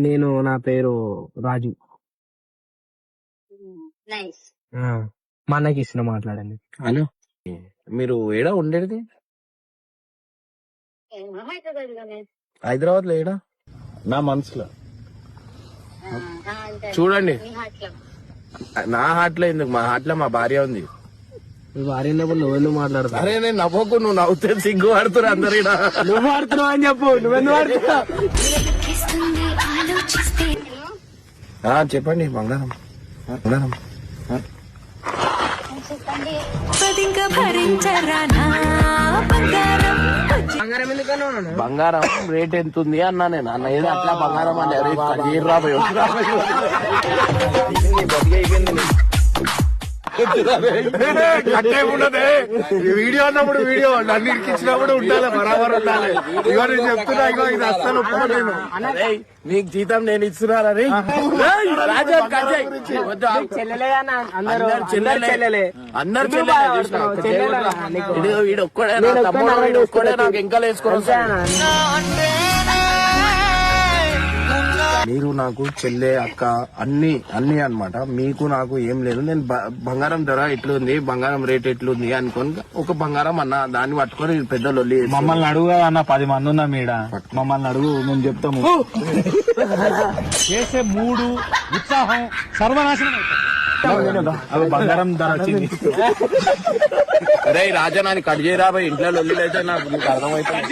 నేను నా పేరు రాజు. మా అన్నకి ఇస్తున్నా, మాట్లాడండి. హలో, మీరు ఏడా ఉండేది? హైదరాబాద్ లో ఏడా? నా మనసులో. చూడండి, నా హార్ట్ లో ఎందుకు, మా హార్ట్ లో మా భార్య ఉంది. భార్య ఉన్నప్పుడు నువ్వెందుకు మాట్లాడతావు? అరే నేను నవ్వకు, నువ్వు నవ్వుతే సిగ్గు పడుతున్నా అందరు. నువ్వు ఆడుతున్నావు అని చెప్పు, నువ్వెందుకు ఆడుతున్నావు? చెప్పండి బంగారం. బంగారం బంగారం రేట్ ఎంత ఉంది అన్నా నేను. అన్న ఏదో అట్లా బంగారం అన్న వీడియో అన్నప్పుడు వీడియో నన్ను ఇరికించినప్పుడు ఉండాలి, బరాబర్ ఉండాలి. ఇగో నేను చెప్తున్నా, ఇగో ఇది అస్సలు ఒప్పుకోలేను. నీకు జీతం నేను ఇస్తున్నానని. అందరు వీడు ఒక్కడే నాకు ఇంకా వేసుకొని. మీరు నాకు చెల్లె అక్క అన్ని అన్నమాట. మీకు నాకు ఏం లేదు. నేను బంగారం ధర ఎట్లుంది, బంగారం రేట్ ఎట్లుంది అనుకోని ఒక బంగారం అన్న దాన్ని పట్టుకొని పెద్ద లొల్లి. మమ్మల్ని అడుగు అన్న, 10 మంది ఉన్నాం ఈడ. మమ్మల్ని అడుగు, మేము చెప్తాము. చేసే మూడు ఉత్సాహం సర్వనాశనం. బంగారం ధర వచ్చింది. అరే రాజా నాని కట్ చేయరా బాయ్, ఇంట్లో లొల్లి అయితే నాకు నీకు అర్థమవుతుంది.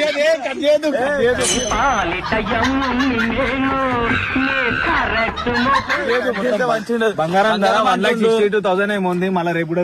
బంగారం ధర 1,62,000 ఏమో ఉంది. మళ్ళీ రేపు కూడా